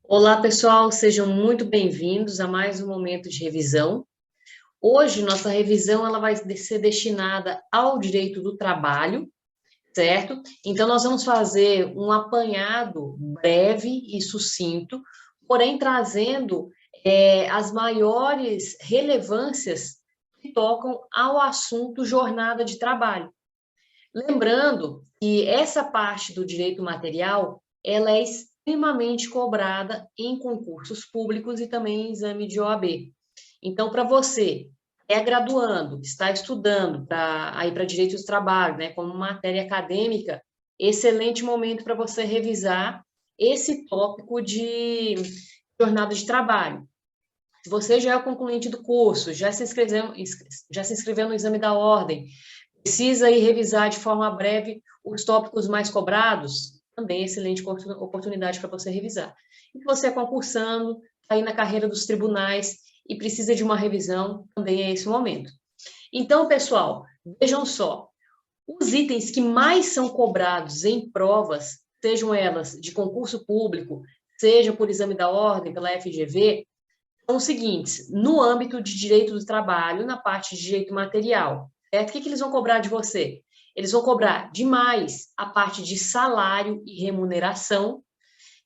Olá, pessoal, sejam muito bem-vindos a mais um momento de revisão. Hoje, nossa revisão ela vai ser destinada ao direito do trabalho, certo? Então, nós vamos fazer um apanhado breve e sucinto, porém trazendo as maiores relevâncias que tocam ao assunto jornada de trabalho. Lembrando que essa parte do direito material, ela é extremamente cobrada em concursos públicos e também em exame de OAB. Então, para você que é graduando, está estudando para direito do trabalho, né, como matéria acadêmica, excelente momento para você revisar esse tópico de jornada de trabalho. Se você já é o concluinte do curso, já se inscreveu no exame da ordem, precisa ir revisar de forma breve os tópicos mais cobrados, também é excelente oportunidade para você revisar. E se você é concursando, está aí na carreira dos tribunais e precisa de uma revisão, também é esse o momento. Então, pessoal, vejam só, os itens que mais são cobrados em provas, sejam elas de concurso público, seja por exame da ordem, pela FGV, são os seguintes: no âmbito de direito do trabalho, na parte de direito material, certo? O que eles vão cobrar de você? Eles vão cobrar demais a parte de salário e remuneração,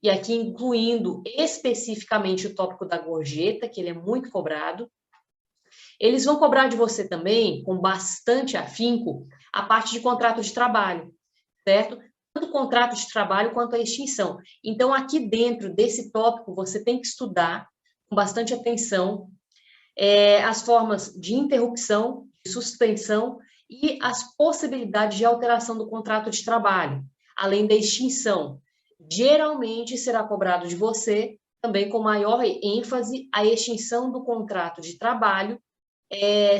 e aqui incluindo especificamente o tópico da gorjeta, que ele é muito cobrado. Eles vão cobrar de você também, com bastante afinco, a parte de contrato de trabalho, certo? Tanto o contrato de trabalho quanto a extinção. Então, aqui dentro desse tópico, você tem que estudar com bastante atenção as formas de interrupção, de suspensão e as possibilidades de alteração do contrato de trabalho, além da extinção. Geralmente será cobrado de você, também com maior ênfase, a extinção do contrato de trabalho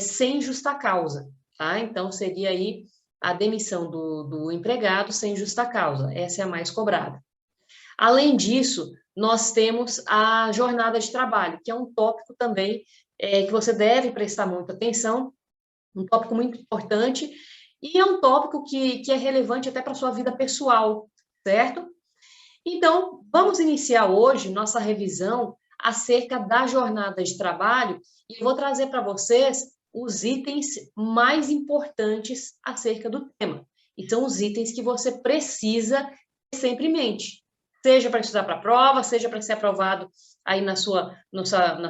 sem justa causa, tá? Então, seria aí a demissão do empregado sem justa causa, essa é a mais cobrada. Além disso, nós temos a jornada de trabalho, que é um tópico também que você deve prestar muita atenção, um tópico muito importante, e é um tópico que é relevante até para a sua vida pessoal, certo? Então, vamos iniciar hoje nossa revisão acerca da jornada de trabalho, e eu vou trazer para vocês os itens mais importantes acerca do tema. E são os itens que você precisa ter sempre em mente, seja para estudar para a prova, seja para ser aprovado aí na sua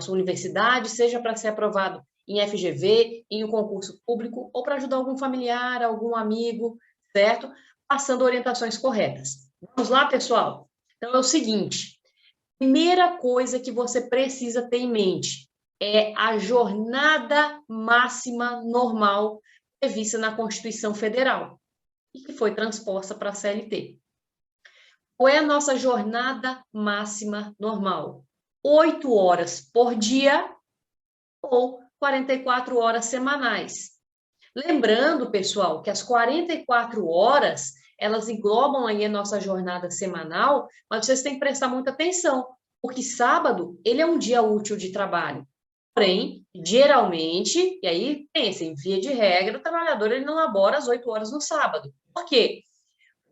universidade, seja para ser aprovado em FGV, em um concurso público, ou para ajudar algum familiar, algum amigo, certo? Passando orientações corretas. Vamos lá, pessoal? Então, é o seguinte, primeira coisa que você precisa ter em mente é a jornada máxima normal prevista na Constituição Federal e que foi transposta para a CLT. Qual é a nossa jornada máxima normal? 8 horas por dia ou 44 horas semanais. Lembrando, pessoal, que as 44 horas, elas englobam aí a nossa jornada semanal, mas vocês têm que prestar muita atenção, porque sábado, ele é um dia útil de trabalho. Porém, geralmente, e aí pensem, via de regra, o trabalhador ele não labora as 8 horas no sábado. Por quê?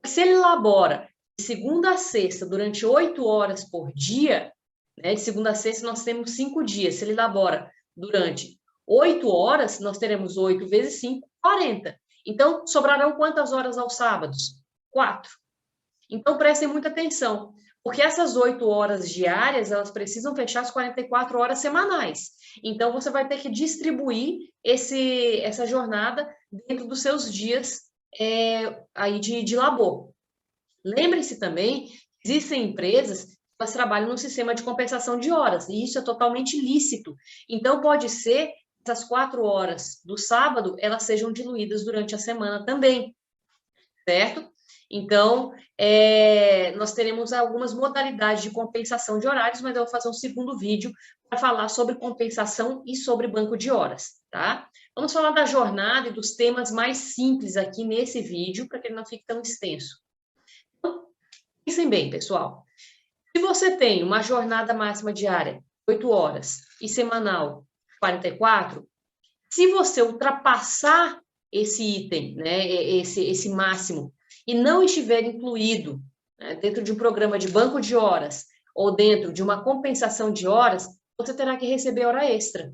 Se ele labora de segunda a sexta durante 8 horas por dia, né, de segunda a sexta nós temos 5 dias, se ele labora durante 8 horas, nós teremos 8 vezes 5, 40. Então, sobrarão quantas horas aos sábados? 4. Então, prestem muita atenção, porque essas 8 horas diárias, elas precisam fechar as 44 horas semanais. Então, você vai ter que distribuir essa jornada dentro dos seus dias aí de labor. Lembre-se também, existem empresas que elas trabalham no sistema de compensação de horas, e isso é totalmente lícito. Então, pode ser que essas 4 horas do sábado, elas sejam diluídas durante a semana também, certo? Então, nós teremos algumas modalidades de compensação de horários, mas eu vou fazer um segundo vídeo para falar sobre compensação e sobre banco de horas, tá? Vamos falar da jornada e dos temas mais simples aqui nesse vídeo, para que ele não fique tão extenso. Então, pensem bem, pessoal. Se você tem uma jornada máxima diária, 8 horas, e semanal, 44, se você ultrapassar esse item, né, esse máximo, e não estiver incluído, né, dentro de um programa de banco de horas, ou dentro de uma compensação de horas, você terá que receber hora extra.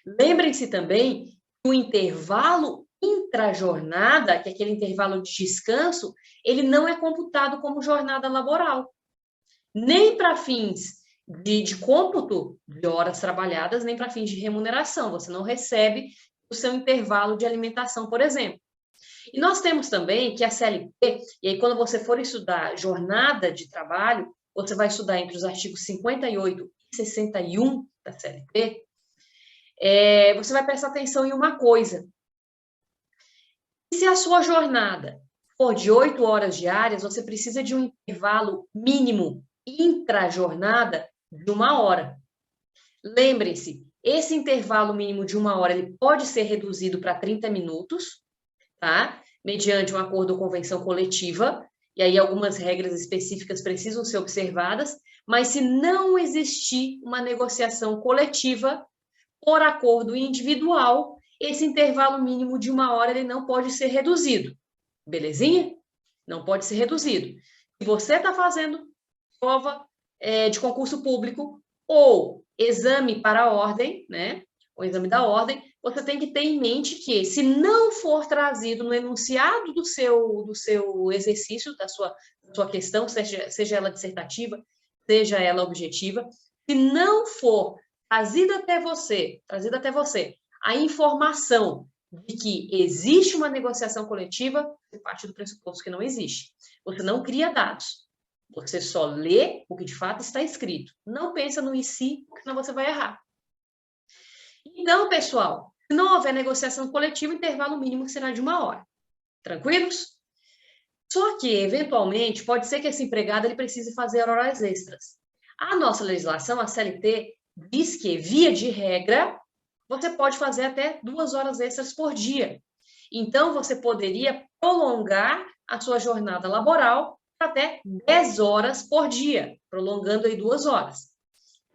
Lembrem-se também que o intervalo intrajornada, que é aquele intervalo de descanso, ele não é computado como jornada laboral. Nem para fins de cômputo de horas trabalhadas, nem para fins de remuneração. Você não recebe o seu intervalo de alimentação, por exemplo. E nós temos também que a CLT, e aí quando você for estudar jornada de trabalho, você vai estudar entre os artigos 58 e 61 da CLT, você vai prestar atenção em uma coisa. Se a sua jornada for de 8 horas diárias, você precisa de um intervalo mínimo intrajornada de 1 hora. Lembrem-se, esse intervalo mínimo de 1 hora ele pode ser reduzido para 30 minutos, tá? Mediante um acordo ou convenção coletiva, e aí algumas regras específicas precisam ser observadas, mas se não existir uma negociação coletiva por acordo individual, esse intervalo mínimo de 1 hora ele não pode ser reduzido. Belezinha? Não pode ser reduzido. Se você está fazendo prova de concurso público ou exame para a ordem, né? O exame da ordem, você tem que ter em mente que, se não for trazido no enunciado do seu exercício, da sua questão, seja ela dissertativa, seja ela objetiva, se não for trazida até você a informação de que existe uma negociação coletiva, você parte do pressuposto que não existe. Você não cria dados. Você só lê o que de fato está escrito. Não pensa no e se, senão você vai errar. Então, pessoal, se não houver negociação coletiva, o intervalo mínimo será de 1 hora. Tranquilos? Só que, eventualmente, pode ser que esse empregado ele precise fazer horas extras. A nossa legislação, a CLT, diz que, via de regra, você pode fazer até 2 horas extras por dia. Então, você poderia prolongar a sua jornada laboral até 10 horas por dia, prolongando aí 2 horas.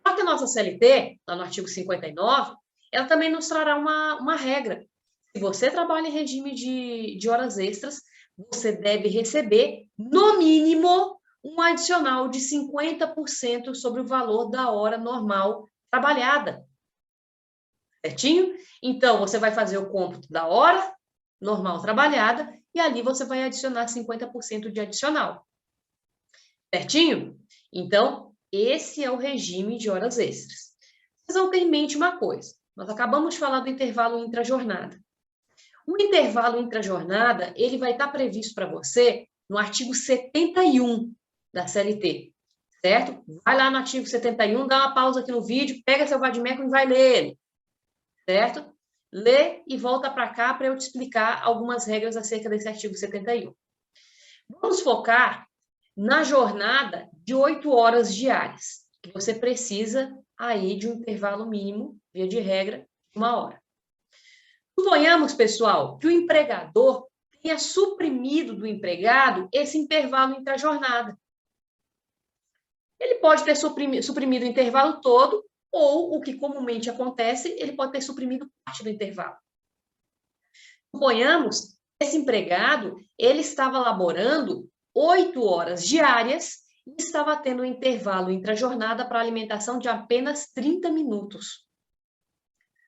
Só que a nossa CLT, lá no artigo 59, ela também nos trará uma regra. Se você trabalha em regime de horas extras, você deve receber, no mínimo, um adicional de 50% sobre o valor da hora normal trabalhada. Certinho? Então, você vai fazer o cômputo da hora normal trabalhada e ali você vai adicionar 50% de adicional. Certinho? Então, esse é o regime de horas extras. Vocês vão ter em mente uma coisa. Nós acabamos de falar do intervalo intrajornada. O intervalo intrajornada, ele vai estar previsto para você no artigo 71 da CLT, certo? Vai lá no artigo 71, dá uma pausa aqui no vídeo, pega seu vade-mecum e vai ler ele, certo? Lê e volta para cá para eu te explicar algumas regras acerca desse artigo 71. Vamos focar na jornada de 8 horas diárias, que você precisa aí de um intervalo mínimo, via de regra, de 1 hora. Suponhamos, pessoal, que o empregador tenha suprimido do empregado esse intervalo intrajornada. Ele pode ter suprimido o intervalo todo, ou, o que comumente acontece, ele pode ter suprimido parte do intervalo. Suponhamos que esse empregado, ele estava laborando 8 horas diárias e estava tendo um intervalo intrajornada para alimentação de apenas 30 minutos.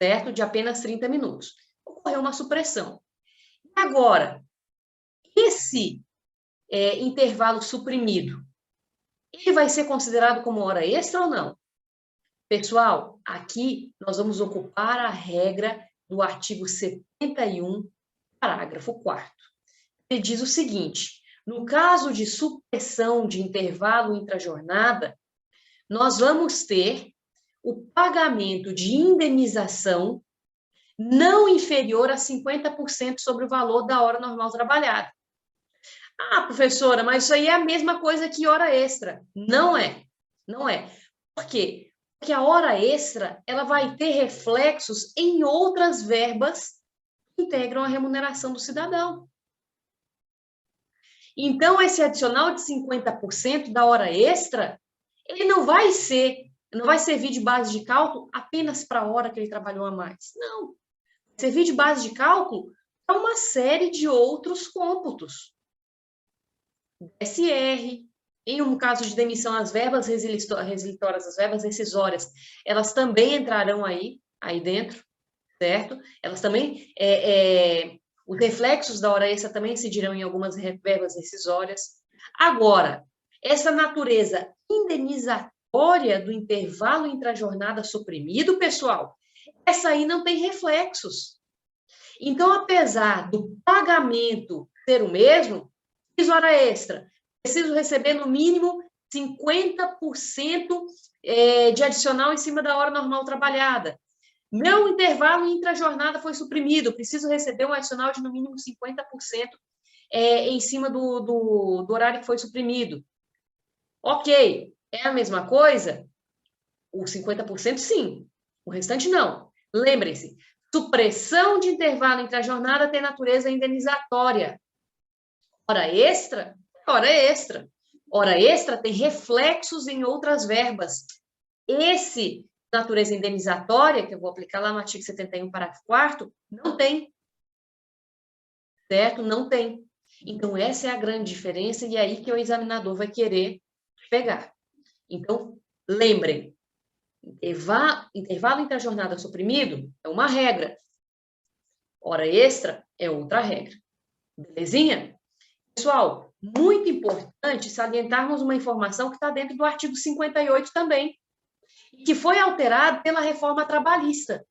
Certo? De apenas 30 minutos. Ocorreu uma supressão. E agora, esse intervalo suprimido, ele vai ser considerado como hora extra ou não? Pessoal, aqui nós vamos ocupar a regra do artigo 71, parágrafo 4º. Ele diz o seguinte: no caso de supressão de intervalo intrajornada, nós vamos ter o pagamento de indenização não inferior a 50% sobre o valor da hora normal trabalhada. Ah, professora, mas isso aí é a mesma coisa que hora extra. Não é. Não é. Por quê? Porque a hora extra, ela vai ter reflexos em outras verbas que integram a remuneração do cidadão. Então, esse adicional de 50% da hora extra, ele não vai servir de base de cálculo apenas para a hora que ele trabalhou a mais. Não. Vai servir de base de cálculo para uma série de outros cômputos. SR, Em um caso de demissão, as verbas resilitórias, as verbas rescisórias, elas também entrarão aí dentro, certo? Elas também, os reflexos da hora extra também incidirão em algumas verbas rescisórias. Agora, essa natureza indenizatória do intervalo intra-jornada suprimido, pessoal, essa aí não tem reflexos. Então, apesar do pagamento ser o mesmo, fiz hora extra, preciso receber no mínimo 50% de adicional em cima da hora normal trabalhada. Meu intervalo intra-jornada foi suprimido, preciso receber um adicional de no mínimo 50% em cima do horário que foi suprimido. Ok, é a mesma coisa? O 50% sim, o restante não. Lembrem-se, supressão de intervalo entre a jornada tem natureza indenizatória. Hora extra, hora extra. Hora extra tem reflexos em outras verbas. Esse, natureza indenizatória, que eu vou aplicar lá no artigo 71, parágrafo 4º, não tem. Certo? Não tem. Então, essa é a grande diferença e é aí que o examinador vai querer pegar. Então, lembrem, intervalo entre a jornada suprimido é uma regra. Hora extra é outra regra. Belezinha? Pessoal, muito importante salientarmos uma informação que está dentro do artigo 58 também, que foi alterado pela reforma trabalhista.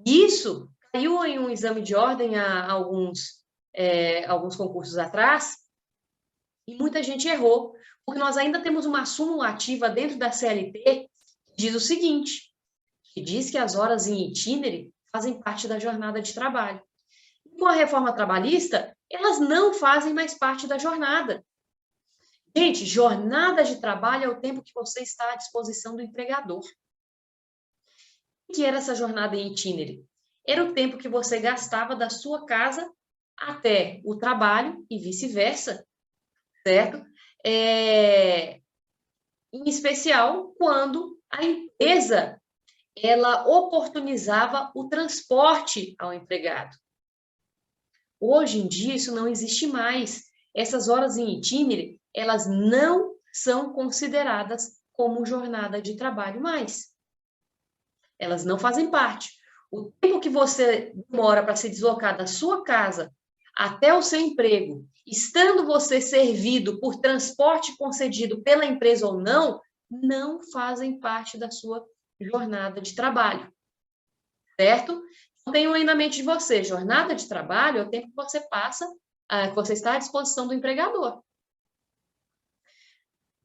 Isso caiu em um exame de ordem há alguns concursos atrás, e muita gente errou, porque nós ainda temos uma súmula ativa dentro da CLT que diz o seguinte, que diz que as horas em itinerário fazem parte da jornada de trabalho. Com a reforma trabalhista, elas não fazem mais parte da jornada. Gente, jornada de trabalho é o tempo que você está à disposição do empregador. O que era essa jornada em itinerário? Era o tempo que você gastava da sua casa até o trabalho e vice-versa, certo? Em especial quando a empresa ela oportunizava o transporte ao empregado. Hoje em dia isso não existe mais. Essas horas em itinerário, elas não são consideradas como jornada de trabalho mais. Elas não fazem parte. O tempo que você demora para se deslocar da sua casa até o seu emprego, estando você servido por transporte concedido pela empresa ou não, não fazem parte da sua jornada de trabalho, certo? Tenham ainda na mente de você, jornada de trabalho é o tempo que você passa, que você está à disposição do empregador.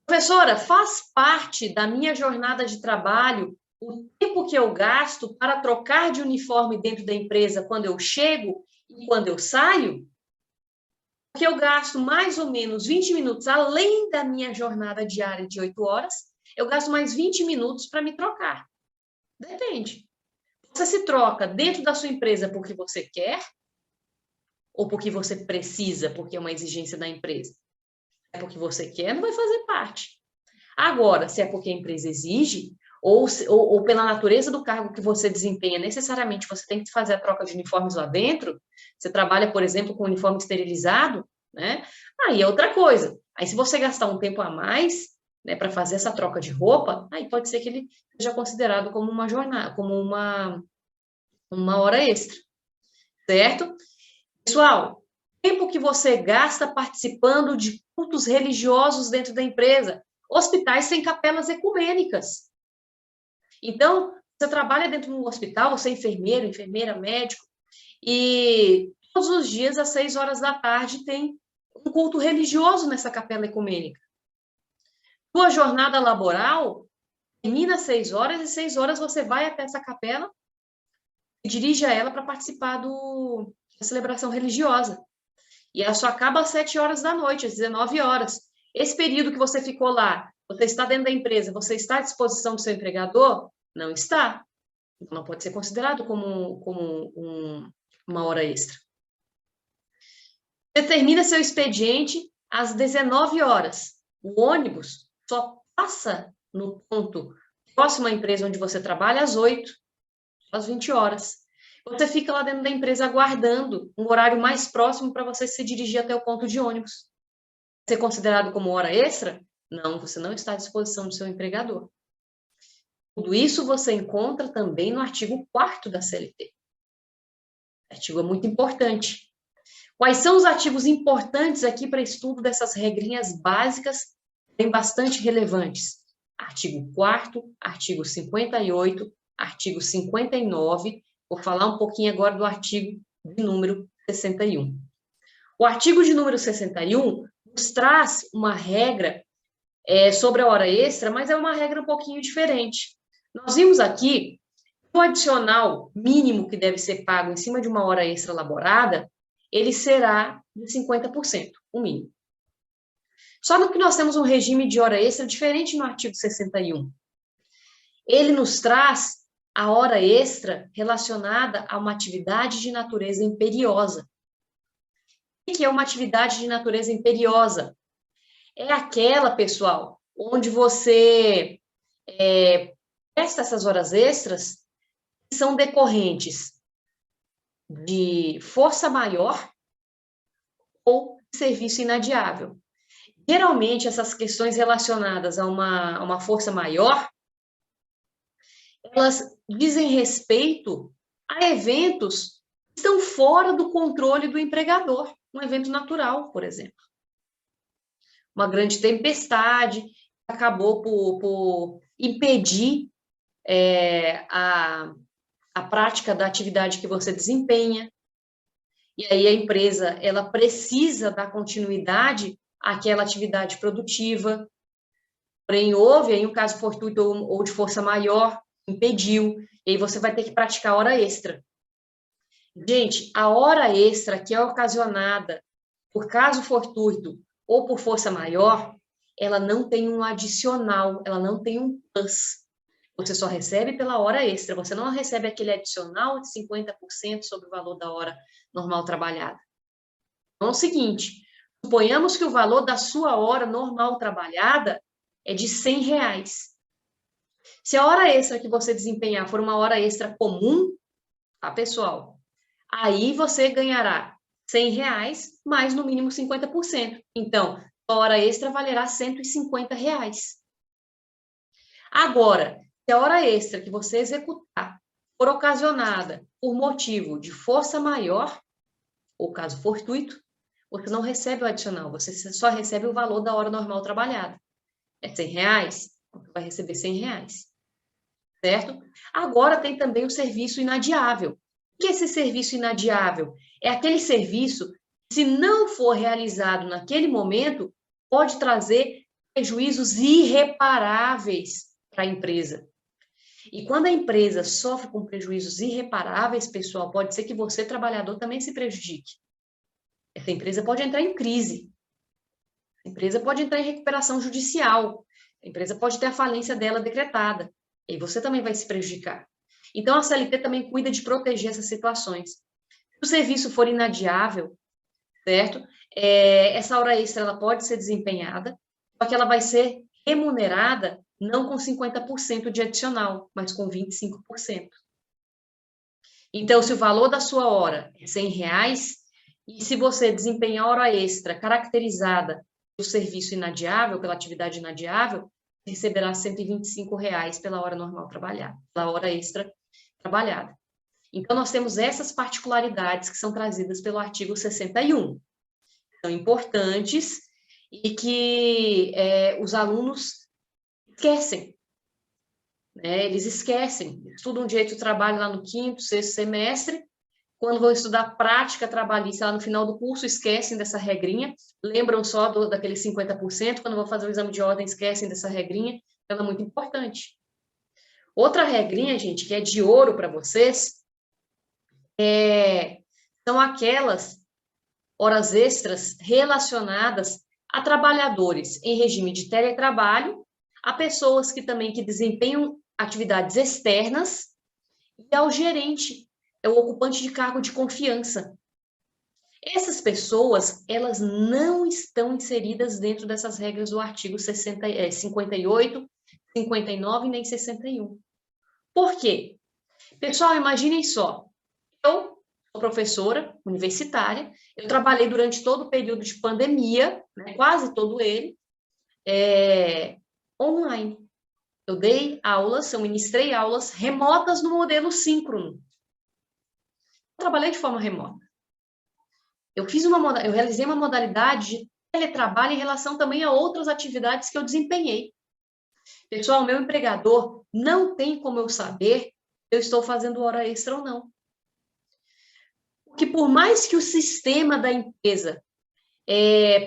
Professora, faz parte da minha jornada de trabalho o tempo que eu gasto para trocar de uniforme dentro da empresa quando eu chego e quando eu saio? Porque eu gasto mais ou menos 20 minutos, além da minha jornada diária de 8 horas, eu gasto mais 20 minutos para me trocar. Depende. Você se troca dentro da sua empresa porque você quer ou porque você precisa, porque é uma exigência da empresa? É porque você quer, não vai fazer parte. Agora, se é porque a empresa exige, ou pela natureza do cargo que você desempenha, necessariamente você tem que fazer a troca de uniformes lá dentro, você trabalha, por exemplo, com uniforme esterilizado, né? Aí é outra coisa. Aí se você gastar um tempo a mais, né, para fazer essa troca de roupa, aí pode ser que ele seja considerado como uma jornada, como uma hora extra, certo? Pessoal, tempo que você gasta participando de cultos religiosos dentro da empresa. Hospitais têm capelas ecumênicas. Então, você trabalha dentro de um hospital, você é enfermeiro, enfermeira, médico, e todos os dias, às 6 horas da tarde, tem um culto religioso nessa capela ecumênica. Sua jornada laboral termina às 6 horas, e às 6 horas você vai até essa capela e dirige a ela para participar da celebração religiosa. E ela só acaba às 7 horas da noite, às 19 horas. Esse período que você ficou lá, você está dentro da empresa, você está à disposição do seu empregador? Não está. Não pode ser considerado como uma hora extra. Você termina seu expediente às 19 horas. O ônibus só passa no ponto próximo à empresa onde você trabalha às 8, às 20 horas. Você fica lá dentro da empresa aguardando um horário mais próximo para você se dirigir até o ponto de ônibus. Ser considerado como hora extra? Não, você não está à disposição do seu empregador. Tudo isso você encontra também no artigo 4º da CLT. O artigo é muito importante. Quais são os artigos importantes aqui para estudo dessas regrinhas básicas, bem bastante relevantes? Artigo 4º, artigo 58, artigo 59. Vou falar um pouquinho agora do artigo de número 61. O artigo de número 61 nos traz uma regra sobre a hora extra, mas é uma regra um pouquinho diferente. Nós vimos aqui o adicional mínimo que deve ser pago em cima de uma hora extra laborada, ele será de 50%, o mínimo. Só que nós temos um regime de hora extra diferente no artigo 61. Ele nos traz a hora extra relacionada a uma atividade de natureza imperiosa. O que é uma atividade de natureza imperiosa? É aquela, pessoal, onde você presta essas horas extras que são decorrentes de força maior ou serviço inadiável. Geralmente, essas questões relacionadas a uma força maior, elas dizem respeito a eventos que estão fora do controle do empregador, um evento natural, por exemplo. Uma grande tempestade acabou por impedir a prática da atividade que você desempenha, e aí a empresa ela precisa dar continuidade àquela atividade produtiva, porém houve aí um caso fortuito ou de força maior, impediu, e aí você vai ter que praticar hora extra. Gente, a hora extra que é ocasionada por caso fortuito ou por força maior, ela não tem um adicional, ela não tem um plus. Você só recebe pela hora extra, você não recebe aquele adicional de 50% sobre o valor da hora normal trabalhada. Então é o seguinte, suponhamos que o valor da sua hora normal trabalhada é de R$100. Se a hora extra que você desempenhar for uma hora extra comum, tá, pessoal? Aí você ganhará R$100 mais no mínimo 50%. Então, a hora extra valerá R$150. Agora, se a hora extra que você executar for ocasionada por motivo de força maior, ou caso fortuito, você não recebe o adicional, você só recebe o valor da hora normal trabalhada. É R$100, você vai receber R$100, certo? Agora tem também o serviço inadiável. O que é esse serviço inadiável? É aquele serviço que, se não for realizado naquele momento, pode trazer prejuízos irreparáveis para a empresa. E quando a empresa sofre com prejuízos irreparáveis, pessoal, pode ser que você, trabalhador, também se prejudique. Essa empresa pode entrar em crise. A empresa pode entrar em recuperação judicial. A empresa pode ter a falência dela decretada. E você também vai se prejudicar. Então, a CLT também cuida de proteger essas situações. Se o serviço for inadiável, certo? Essa hora extra ela pode ser desempenhada, só que ela vai ser remunerada não com 50% de adicional, mas com 25%. Então, se o valor da sua hora é R$100, e se você desempenhar hora extra caracterizada pelo serviço inadiável, pela atividade inadiável, você receberá R$125 pela hora normal trabalhada, pela hora extra trabalhada. Então, nós temos essas particularidades que são trazidas pelo artigo 61. São importantes e que os alunos esquecem, né? Eles esquecem, estudam direito do trabalho lá no 5º, 6º semestre, quando vão estudar prática trabalhista lá no final do curso, esquecem dessa regrinha, lembram só daqueles 50%, quando vão fazer o exame de ordem, esquecem dessa regrinha, ela é muito importante. Outra regrinha, gente, que é de ouro para vocês, são aquelas horas extras relacionadas a trabalhadores em regime de teletrabalho, a pessoas que desempenham atividades externas e ao gerente, é o ocupante de cargo de confiança. Essas pessoas, elas não estão inseridas dentro dessas regras do artigo 58, 59 e nem 61. Por quê? Pessoal, imaginem só, eu sou professora universitária, eu trabalhei durante todo o período de pandemia, né, quase todo ele, online. Eu dei aulas, eu ministrei aulas remotas no modelo síncrono. Eu trabalhei de forma remota. Eu realizei uma modalidade de teletrabalho em relação também a outras atividades que eu desempenhei. Pessoal, meu empregador não tem como eu saber se eu estou fazendo hora extra ou não. Porque por mais que o sistema da empresa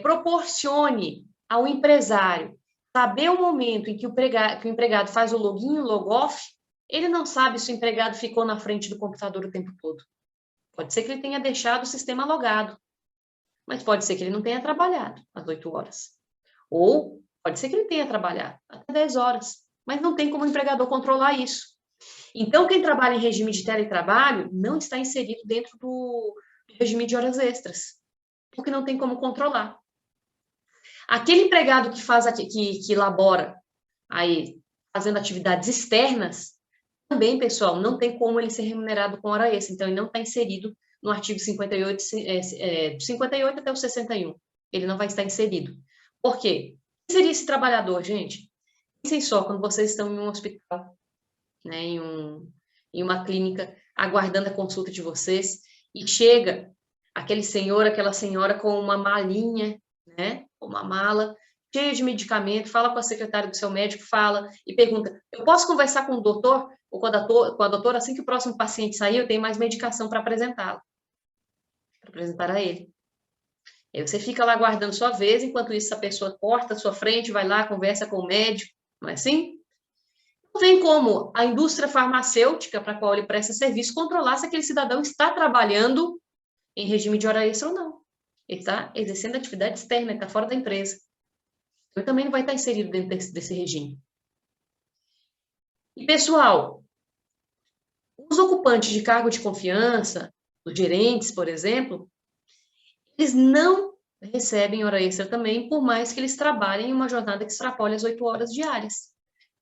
proporcione ao empresário saber o momento em que o empregado faz o login e o log-off, ele não sabe se o empregado ficou na frente do computador o tempo todo. Pode ser que ele tenha deixado o sistema logado, mas pode ser que ele não tenha trabalhado às 8 horas. Ou pode ser que ele tenha trabalhado até 10 horas, mas não tem como o empregador controlar isso. Então, quem trabalha em regime de teletrabalho não está inserido dentro do regime de horas extras, porque não tem como controlar. Aquele empregado que labora aí, fazendo atividades externas, também, pessoal, não tem como ele ser remunerado com hora extra. Então, ele não está inserido no artigo 58, do 58 até o 61. Ele não vai estar inserido. Por quê? Quem seria esse trabalhador, gente? Pensem só, quando vocês estão em um hospital, né, em uma clínica, aguardando a consulta de vocês, e chega aquele senhor, aquela senhora com uma malinha, né, uma mala, cheia de medicamento, fala com a secretária do seu médico, fala e pergunta, eu posso conversar com o doutor ou com a doutora assim que o próximo paciente sair, eu tenho mais medicação para apresentá-lo, para apresentar a ele. Aí você fica lá aguardando sua vez, enquanto isso a pessoa corta a sua frente, vai lá, conversa com o médico, não é assim? Não tem como a indústria farmacêutica para a qual ele presta serviço controlar se aquele cidadão está trabalhando em regime de hora extra ou não. Ele está exercendo atividade externa, ele está fora da empresa. Ele também não vai estar inserido dentro desse regime. E, pessoal, os ocupantes de cargo de confiança, os gerentes, por exemplo, eles não recebem hora extra também, por mais que eles trabalhem em uma jornada que extrapole as 8 horas diárias.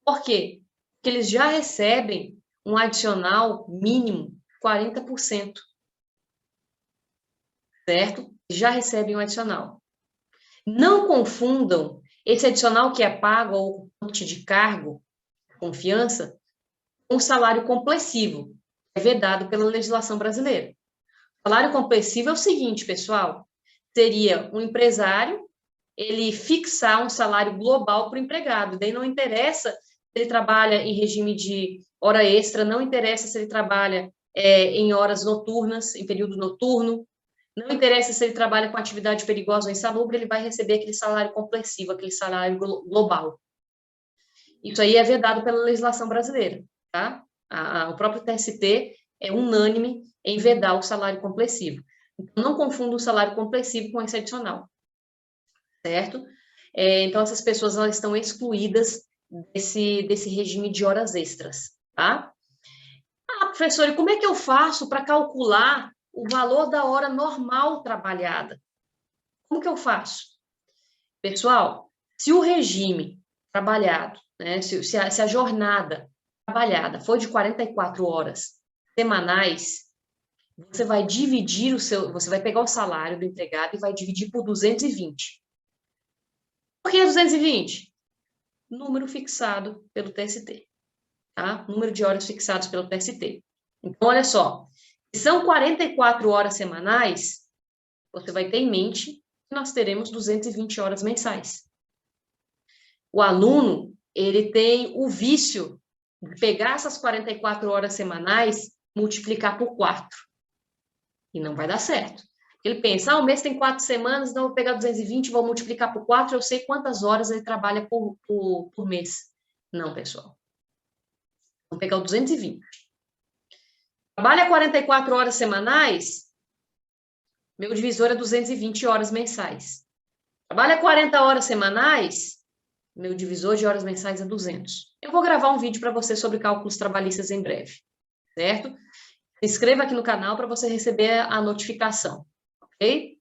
Por quê? Porque eles já recebem um adicional mínimo 40%. Certo? Já recebem um adicional. Não confundam esse adicional que é pago ao ocupante de cargo, confiança, com o salário complessivo, que é vedado pela legislação brasileira. O salário complessivo é o seguinte, pessoal, seria um empresário, ele fixar um salário global para o empregado, daí não interessa se ele trabalha em regime de hora extra, não interessa se ele trabalha em horas noturnas, em período noturno, não interessa se ele trabalha com atividade perigosa ou insalubre, ele vai receber aquele salário complessivo, aquele salário global. Isso aí é vedado pela legislação brasileira, tá? O próprio TST é unânime em vedar o salário complessivo. Então, não confunda o salário complessivo com esse adicional, certo? Então, essas pessoas elas estão excluídas desse regime de horas extras, tá? Professor, e como é que eu faço para calcular o valor da hora normal trabalhada? Como que eu faço? Pessoal, se o regime trabalhado, né, se a jornada trabalhada for de 44 horas semanais, você vai dividir você vai pegar o salário do empregado e vai dividir por 220. Por que 220? Número fixado pelo TST, tá? Número de horas fixados pelo TST. Então, olha só, se são 44 horas semanais, você vai ter em mente que nós teremos 220 horas mensais. O aluno, ele tem o vício de pegar essas 44 horas semanais, multiplicar por 4. E não vai dar certo. Ele pensa, o mês tem 4 semanas, então eu vou pegar 220, vou multiplicar por 4, eu sei quantas horas ele trabalha por mês. Não, pessoal. Vamos pegar o 220. Trabalha 44 horas semanais, meu divisor é 220 horas mensais. Trabalha 40 horas semanais, meu divisor de horas mensais é 200. Eu vou gravar um vídeo para você sobre cálculos trabalhistas em breve, certo? Se inscreva aqui no canal para você receber a notificação, ok?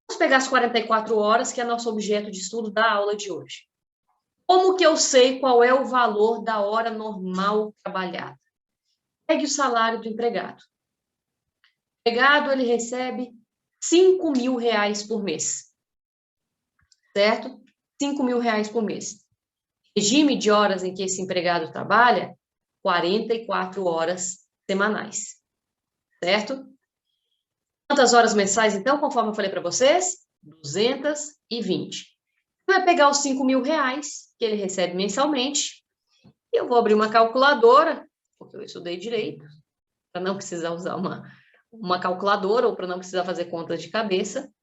Vamos pegar as 44 horas, que é nosso objeto de estudo da aula de hoje. Como que eu sei qual é o valor da hora normal trabalhada? Pegue o salário do empregado. O empregado, ele recebe R$5.000 por mês. certo? R$ 5.000 por mês. Regime de horas em que esse empregado trabalha, 44 horas semanais, certo? Quantas horas mensais, então, conforme eu falei para vocês? 220. Vai pegar os R$ 5.000 que ele recebe mensalmente, e eu vou abrir uma calculadora, porque eu estudei direito, para não precisar usar uma calculadora ou para não precisar fazer contas de cabeça.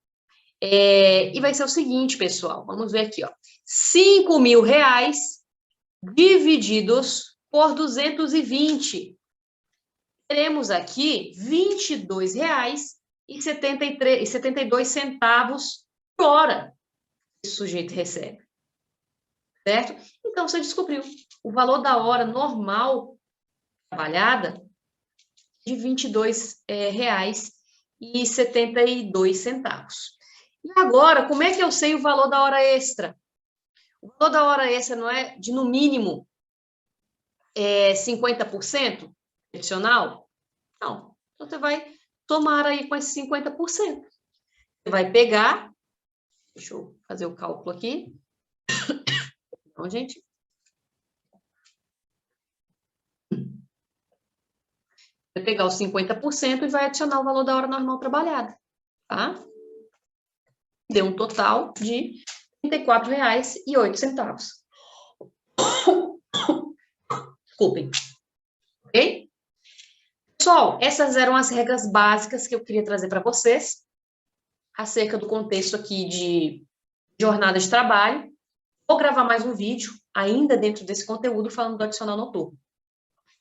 E vai ser o seguinte, pessoal, vamos ver aqui, ó. R$ 5.000 divididos por 220. Teremos aqui R$ 22,72 por hora que esse sujeito recebe, certo? Então, você descobriu o valor da hora normal trabalhada de R$ 22,72. E agora, como é que eu sei o valor da hora extra? O valor da hora extra não é de, no mínimo, 50% adicional? Não. Então, você vai tomar aí com esses 50%. Você vai pegar, deixa eu fazer o cálculo aqui. Então, gente. Vai pegar os 50% e vai adicionar o valor da hora normal trabalhada, tá? Deu um total de R$ 34,08. Desculpem. Ok? Pessoal, essas eram as regras básicas que eu queria trazer para vocês acerca do contexto aqui de jornada de trabalho. Vou gravar mais um vídeo ainda dentro desse conteúdo falando do adicional noturno.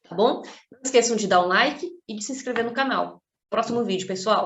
Tá bom? Não esqueçam de dar um like e de se inscrever no canal. Próximo vídeo, pessoal.